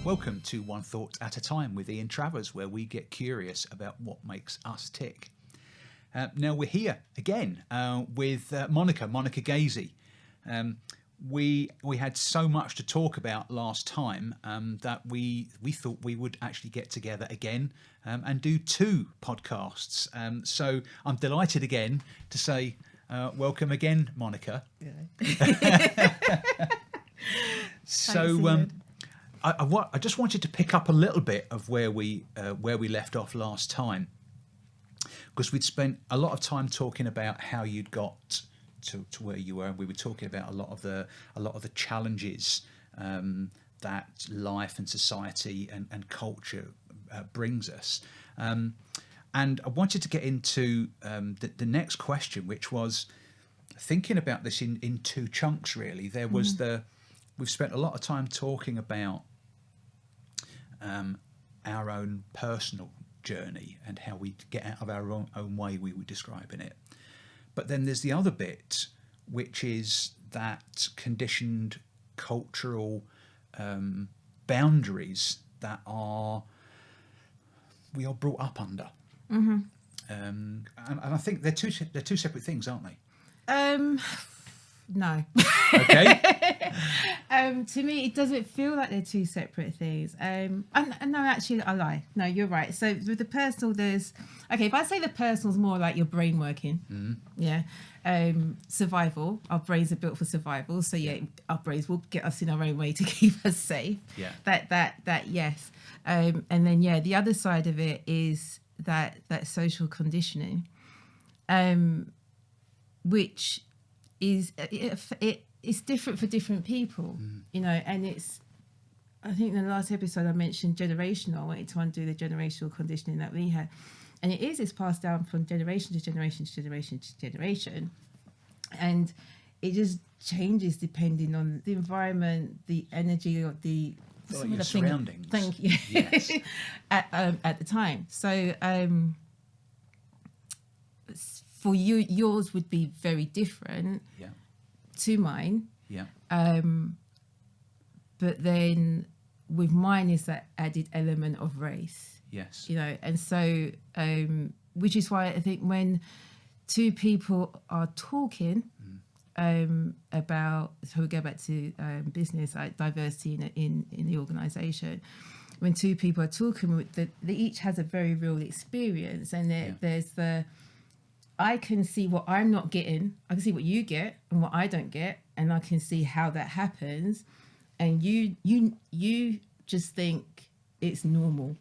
Welcome to One Thought at a Time with Ian Travers, where we get curious about what makes us tick. Now we're here again with Monica Gaisie. We had so much to talk about last time that we thought we would actually get together again and do two podcasts. So I'm delighted again to say welcome again, Monica. Yeah. So I just wanted to pick up a little bit of where we left off last time, because we'd spent a lot of time talking about how you'd got to where you were, and we were talking about a lot of the challenges that life and society and culture brings us. And I wanted to get into the next question, which was thinking about this in two chunks. Really, there was we've spent a lot of time talking about our own personal journey and how we get out of our own way, we were describing it. But then there's the other bit, which is that conditioned cultural boundaries that we are brought up under. Mm-hmm. And I think they're two separate things, aren't they? No. Okay. To me, it doesn't feel like they're two separate things. And no, actually, I lie. No, you're right. So with the personal, if I say the personal is more like your brain working, yeah. Survival. Our brains are built for survival. So yeah, our brains will get us in our own way to keep us safe. Yeah. That yes. And then the other side of it is that social conditioning, which is it's different for different people, and I think in the last episode I mentioned generational. I wanted to undo the generational conditioning that we had, and it's passed down from generation to generation to generation to generation, and it just changes depending on the environment, the energy of the surroundings. Thank you. Yes. at the time. So for you, yours would be very different to mine. Yeah. But then with mine is that added element of race. Yes. And so, which is why I think when two people are talking about, so we go back to business, like diversity in the organisation, when two people are talking, they each has a very real experience, and there's I can see what I'm not getting. I can see what you get and what I don't get, and I can see how that happens. And you just think it's normal,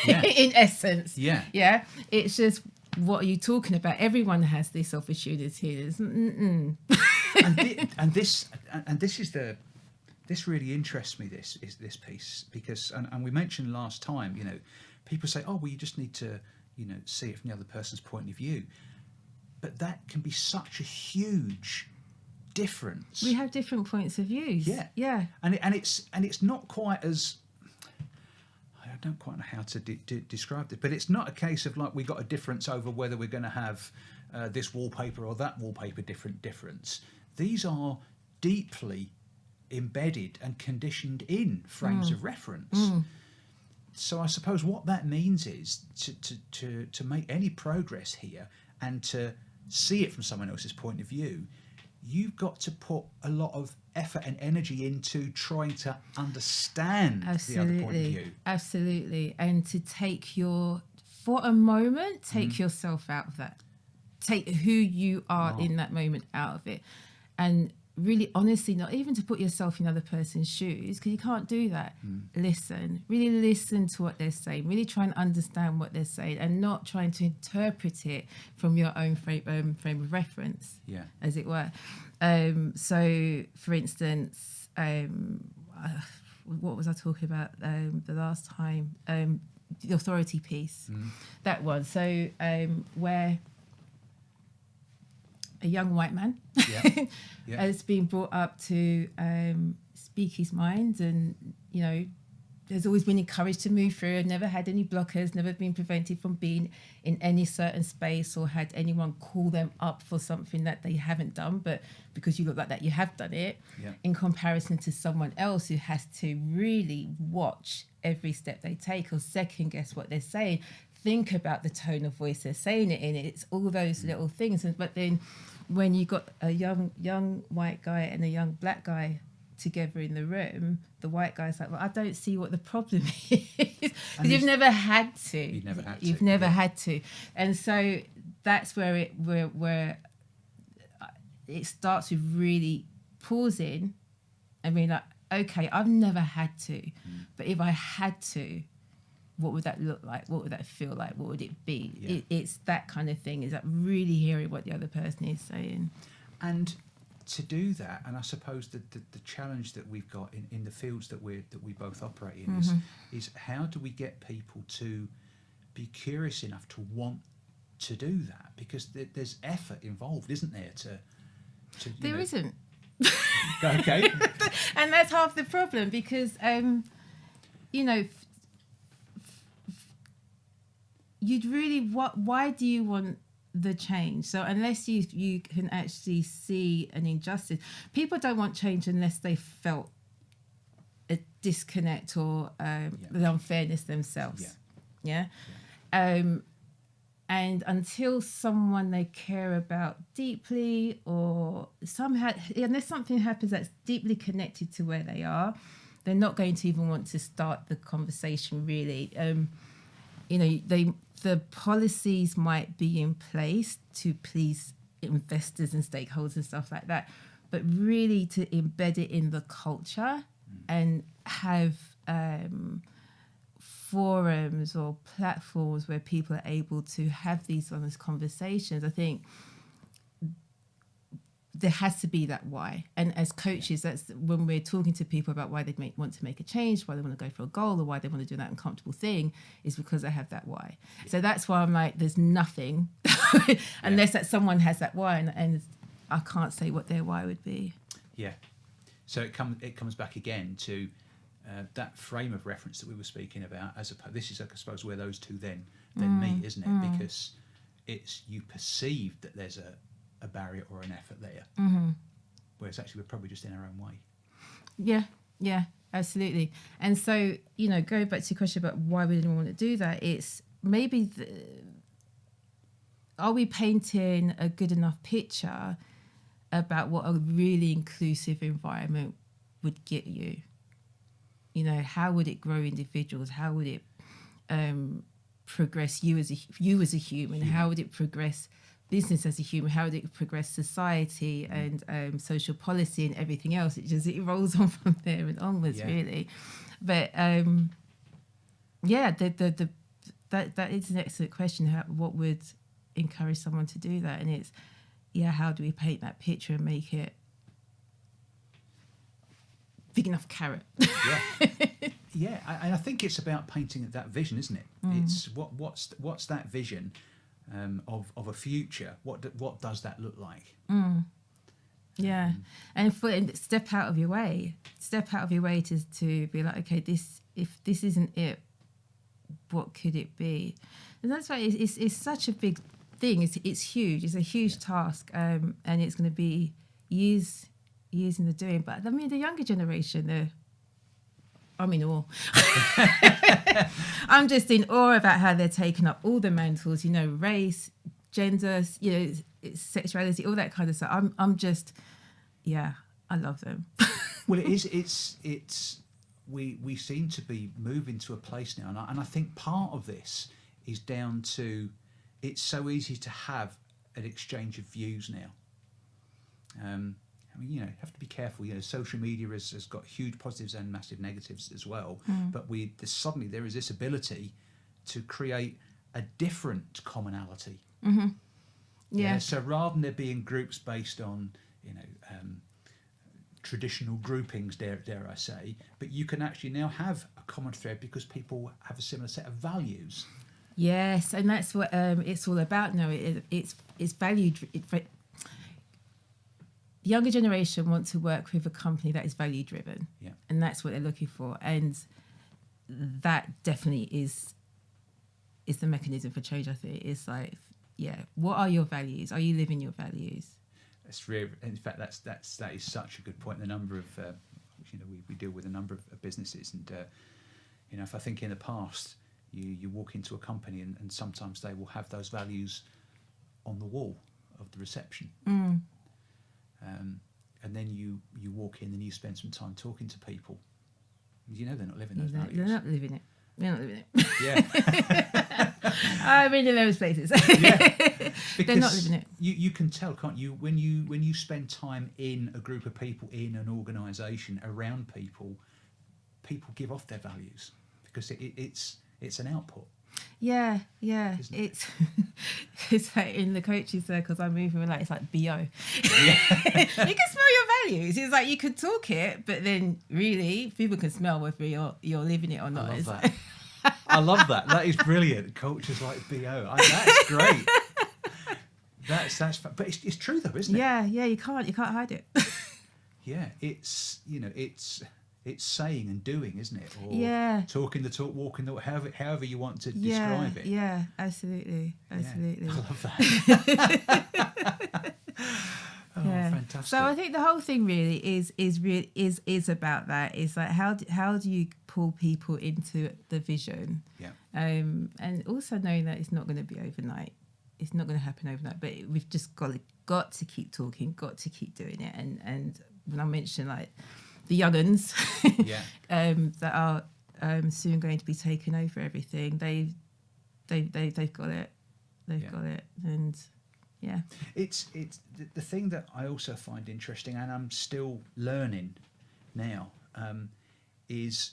in essence. Yeah, yeah. It's just, what are you talking about? Everyone has this opportunity. and this really interests me. This piece, because and we mentioned last time. People say, oh well, you just need to see it from the other person's point of view. But that can be such a huge difference. We have different points of views. Yeah. And it's not quite as, I don't quite know how to describe this, but it's not a case of like we got a difference over whether we're going to have this wallpaper or that wallpaper difference. These are deeply embedded and conditioned in frames of reference. So I suppose what that means is to make any progress here and to see it from someone else's point of view, you've got to put a lot of effort and energy into trying to understand the other point of view. Absolutely. And to for a moment, take yourself out of that. Take who you are in that moment out of it. And really, honestly, not even to put yourself in other person's shoes, because you can't do that. Really listen to what they're saying, really try and understand what they're saying, and not trying to interpret it from your own frame of reference, as it were. So, for instance, what was I talking about the last time? The authority piece, that one. So, where a young white man has been brought up to speak his mind and, there's always been encouraged to move through, never had any blockers, never been prevented from being in any certain space or had anyone call them up for something that they haven't done, but because you look like that, you have done it, in comparison to someone else who has to really watch every step they take or second guess what they're saying, think about the tone of voice they're saying it in. It's all those little things. But then when you got a young white guy and a young black guy together in the room, the white guy's like, well, I don't see what the problem is. Because you've never had to. You've never had to. And so that's where it starts with really pausing and being like, okay, I've never had to, but if I had to, what would that look like? What would that feel like? What would it be? It's that kind of thing. Is that really hearing what the other person is saying? And to do that, and I suppose the challenge that we've got in the fields that we both operate in is how do we get people to be curious enough to want to do that? Because there's effort involved, isn't there? There isn't. Okay. And that's half the problem, because you'd really why do you want the change? So unless you can actually see an injustice, people don't want change unless they felt a disconnect or the unfairness themselves. And until someone they care about deeply, or somehow, unless something happens that's deeply connected to where they are, they're not going to even want to start the conversation, really. The policies might be in place to please investors and stakeholders and stuff like that, but really to embed it in the culture and have forums or platforms where people are able to have these honest conversations. I think there has to be that why. And as coaches, that's when we're talking to people about why they want to make a change, why they want to go for a goal, or why they want to do that uncomfortable thing, is because they have that why. So that's why I'm like, there's nothing unless that someone has that why, and I can't say what their why would be. Yeah. So it comes back again to that frame of reference that we were speaking about. This is, I suppose, where those two then meet, isn't it? Because it's you perceive that there's a barrier or an effort there, whereas actually we're probably just in our own way. Yeah, absolutely. And so, going back to your question about why we didn't want to do that, it's maybe are we painting a good enough picture about what a really inclusive environment would get you? How would it grow individuals? How would it progress you as a human? How would it progress business as a human? How would it progress society and social policy and everything else? It rolls on from there and onwards, really. But that is an excellent question. What would encourage someone to do that? And it's how do we paint that picture and make it big enough carrot? And I think it's about painting that vision, isn't it? It's what's that vision of a future? What does that look like? And step out of your way to be like, okay, if this isn't it, what could it be? And that's why it's such a big thing. It's huge. It's a huge task, and it's going to be years in the doing. But I mean, the younger generation, I'm in awe. I'm just in awe about how they're taking up all the mantles, race, gender, sexuality, all that kind of stuff. I'm just, I love them. Well, it is. It's we seem to be moving to a place now, and I think part of this is down to it's so easy to have an exchange of views now. You have to be careful. Social media has got huge positives and massive negatives as well. But suddenly there is this ability to create a different commonality. So rather than there being groups based on traditional groupings, dare I say, but you can actually now have a common thread because people have a similar set of values. Yes, and that's what it's all about now. It's value. The younger generation want to work with a company that is value driven, and that's what they're looking for. And that definitely is the mechanism for change. I think it's like, what are your values? Are you living your values? It's really, in fact, that is such a good point. The number of we deal with a number of businesses, and if I think in the past you walk into a company and sometimes they will have those values on the wall of the reception, and then you walk in and you spend some time talking to people. They're not living those values. They're not living it. They're not living it. Yeah. I've been in those places. Yeah. They're not living it. You can tell, can't you? When you spend time in a group of people, in an organisation, around people give off their values because it's an output. Yeah. It's like in the coaching circles I'm moving with, it's like BO. Yeah. You can smell your values. It's like you could talk it, but then really people can smell whether you're living it or not. I love that. I love that. That is brilliant. Cultures like BO. That's great. That's but it's true though, isn't it? Yeah. You can't hide it. Yeah, it's it's saying and doing, isn't it? Or talking the talk, walking the walk, however you want to describe it. Yeah, absolutely. Yeah, I love that. Fantastic. So I think the whole thing really is about that. It's like how do you pull people into the vision? Yeah. And also knowing that it's not going to be overnight. It's not going to happen overnight. But we've just got to keep talking, got to keep doing it. And when I mention like the young'uns that are soon going to be taking over everything, they've got it. They've got it. And yeah, it's the thing that I also find interesting, and I'm still learning now, is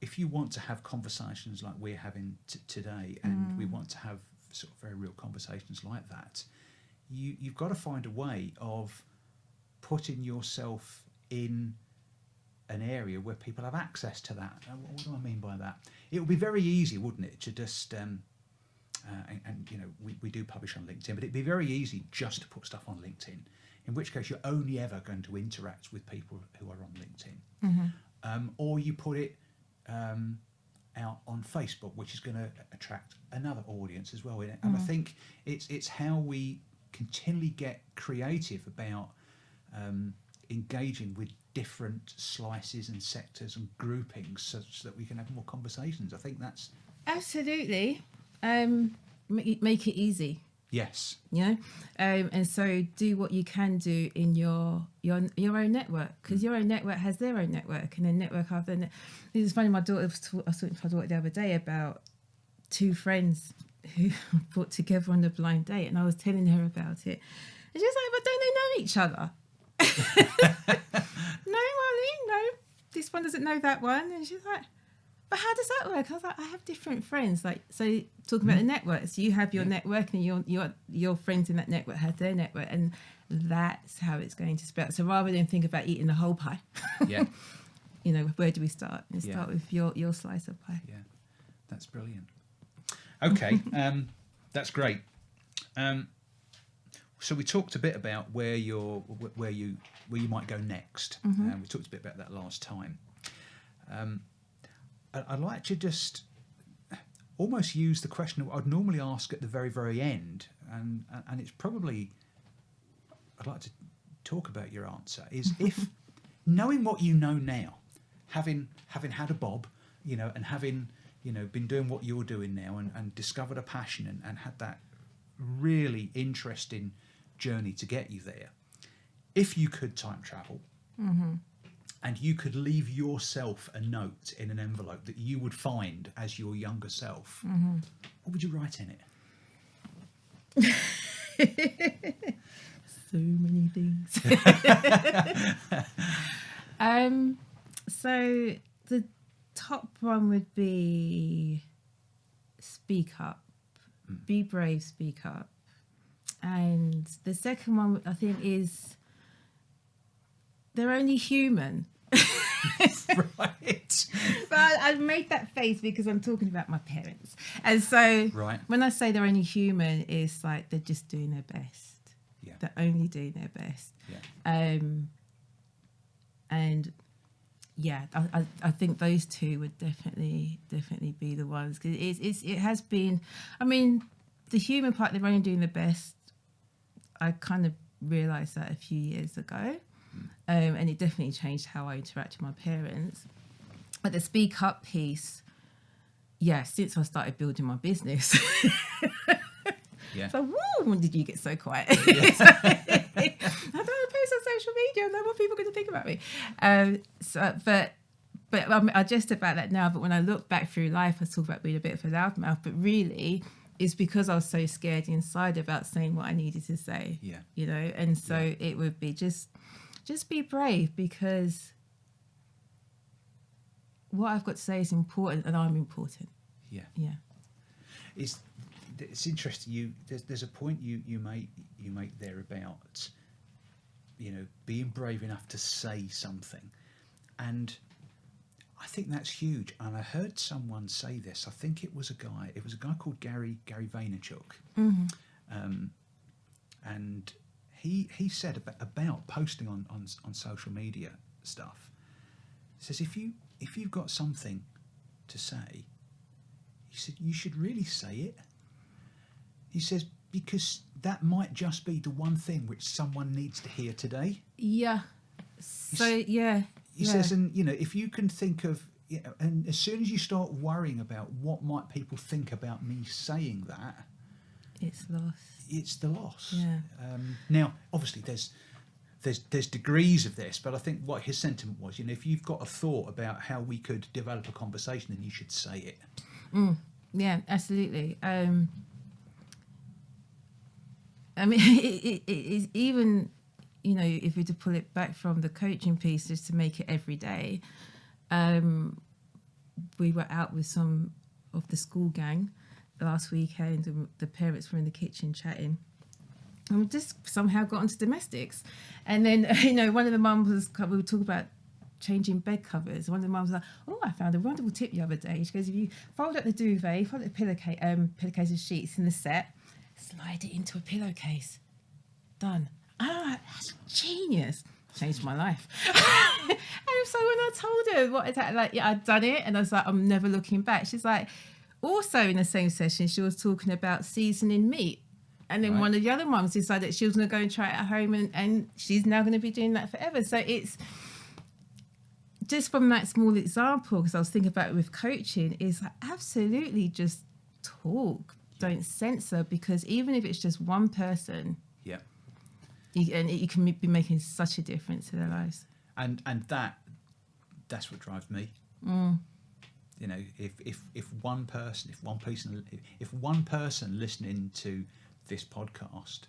if you want to have conversations like we're having today, and we want to have sort of very real conversations like that, you've got to find a way of putting yourself in an area where people have access to that. What do I mean by that? It would be very easy, wouldn't it, to just we do publish on LinkedIn, but it'd be very easy just to put stuff on LinkedIn, in which case you're only ever going to interact with people who are on LinkedIn. Or you put it out on Facebook, which is going to attract another audience as well. And I think it's how we continually get creative about engaging with different slices and sectors and groupings such that we can have more conversations. I think that's... Absolutely. Make it easy. Yes. And so do what you can do in your own network, because your own network has their own network, and then network after network. This is funny. My daughter I was talking to my daughter the other day about two friends who put together on a blind date, and I was telling her about it, and she was like, "But don't they know each other?" No, Molly, no. This one doesn't know that one, and she's like, "But how does that work?" I was like, "I have different friends." Like, so talking about the networks, you have your network, and your friends in that network have their network, and that's how it's going to spread. So rather than think about eating the whole pie, where do we start? And start with your slice of pie. Yeah, that's brilliant. Okay, that's great. So we talked a bit about where you might go next. We talked a bit about that last time. I'd like to just almost use the question I'd normally ask at the very, very end, and it's probably, I'd like to talk about your answer, is if knowing what you know now, having had a bob, and having, been doing what you're doing now and discovered a passion and had that really interesting journey to get you there, if you could time travel, and you could leave yourself a note in an envelope that you would find as your younger self, what would you write in it? So many things. So the top one would be speak up, be brave, speak up. And the second one, I think, is they're only human. Right. But I made that face because I'm talking about my parents. And so when I say they're only human, it's like they're just doing their best. Yeah. They're only doing their best. Yeah. And I think those two would definitely be the ones, because it has been. I mean, the human part, they're only doing the best. I kind of realised that a few years ago, and it definitely changed how I interact with my parents. But the speak up piece, since I started building my business. So, when did you get so quiet? I don't want to post on social media. I know what people are going to think about me. But I jest about that now. But when I look back through life, I talk about being a bit of a loudmouth. But really, it's because I was so scared inside about saying what I needed to say. Yeah. You know, and so it would be just be brave, because what I've got to say is important, and I'm important. Yeah. Yeah. It's interesting. There's a point you make there about, you know, being brave enough to say something, and I think that's huge. And I heard someone say this. I think it was a guy. It was a guy called Gary Vaynerchuk, and he said about posting on social media stuff. He says if you've got something to say, he said you should really say it. He says, because that might just be the one thing which someone needs to hear today. Yeah. So, He says, and, you know, if you can think of, you know, and as soon as you start worrying about what might people think about me saying that, it's lost. It's the loss. Yeah. Now, obviously, there's degrees of this, but I think what his sentiment was, you know, if you've got a thought about how we could develop a conversation, then you should say it. Yeah, absolutely. I mean, it is even, you know, if we to pull it back from the coaching piece, just to make it every day. We were out with some of the school gang last weekend, and the parents were in the kitchen chatting. And we just somehow got onto domestics. And then, you know, one of the mums we were talking about changing bed covers. One of the mums was like, "Oh, I found a wonderful tip the other day." She goes, "If you fold up the duvet, fold up the pillowcase and sheets in the set, slide it into a pillowcase. Done." Oh, that's genius. Changed my life. And so when I told her what I'd done it, and I was like, I'm never looking back. She's like, also in the same session, she was talking about seasoning meat. And then one of the other mums decided that she was going to go and try it at home, and she's now going to be doing that forever. So it's just from that small example, because I was thinking about it with coaching, is like, absolutely just talk. Don't censor, because even if it's just one person, you can be making such a difference to their lives. And that's what drives me. You know, if one person listening to this podcast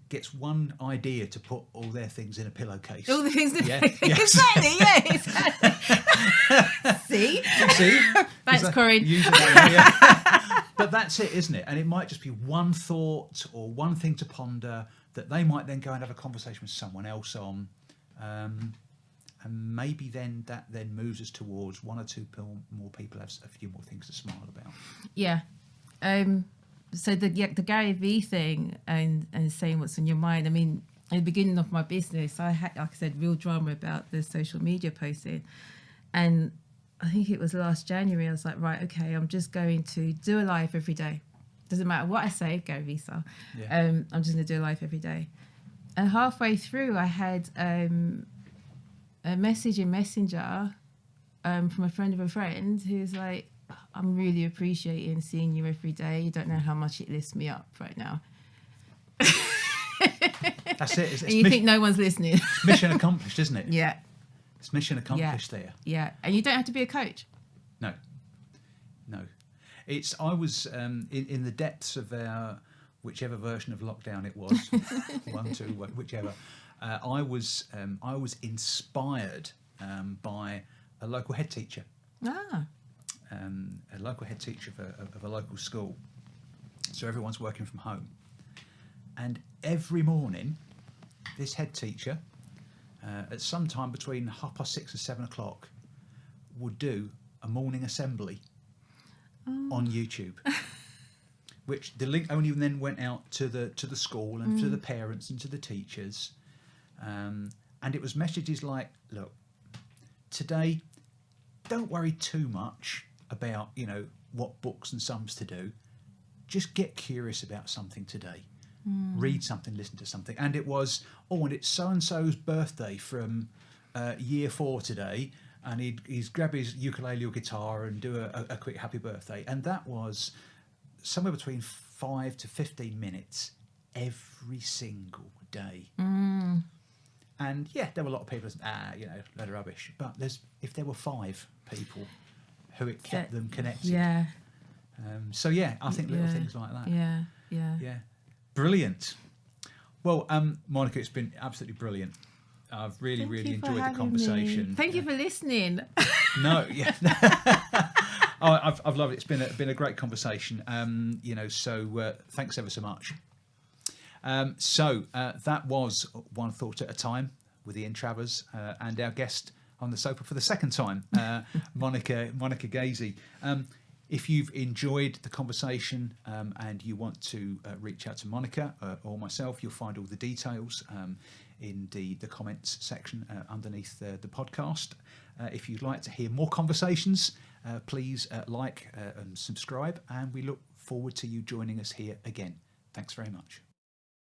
gets one idea to put all their things in a pillowcase. All the things in a pillowcase. Exactly. See? Thanks, Corinne. But that's it, isn't it? And it might just be one thought or one thing to ponder that they might then go and have a conversation with someone else on. And maybe then that moves us towards one or two more people have a few more things to smile about. Yeah. So the Gary V thing and saying what's on your mind. I mean, at the beginning of my business, I had, like I said, real drama about the social media posting. And I think it was last January, I was like, right, okay, I'm just going to do a live every day. Doesn't matter what I say, Gary V style. I'm just going to do a live every day. And halfway through, I had a message in Messenger from a friend of a friend who's like, I'm really appreciating seeing you every day. You don't know how much it lifts me up right now. That's it. And you think no one's listening. Mission accomplished, isn't it? Yeah. It's mission accomplished there. Yeah. And you don't have to be a coach. No. I was in the depths of our, whichever version of lockdown it was, 1, 2, whichever. I was inspired by a local head teacher. A local head teacher of a local school. So everyone's working from home. And every morning, this head teacher, at some time between 6:30 and 7 o'clock, would do a morning assembly on YouTube. Which the link only then went out to the school and to the parents and to the teachers. And it was messages like, look, today, don't worry too much about, what books and sums to do. Just get curious about something today. Read something, listen to something. And it was, and it's so-and-so's birthday from year 4 today, and he's grab his ukulele or guitar and do a quick happy birthday. And that was somewhere between 5 to 15 minutes every single day. And yeah, there were a lot of people who said, load of rubbish. But if there were 5 people who it kept them connected. Yeah. I think little things like that. Yeah. Brilliant. Well, Monica, it's been absolutely brilliant. I've really enjoyed the conversation. Thank you for listening. No, yeah. I've loved it. It's been a great conversation. So thanks ever so much. That was One Thought at a Time with Ian Travers and our guest on the sofa for the second time, Monica Gaisie. If you've enjoyed the conversation and you want to reach out to Monica or myself, you'll find all the details in the comments section underneath the podcast. If you'd like to hear more conversations, please like and subscribe, and we look forward to you joining us here again. Thanks very much.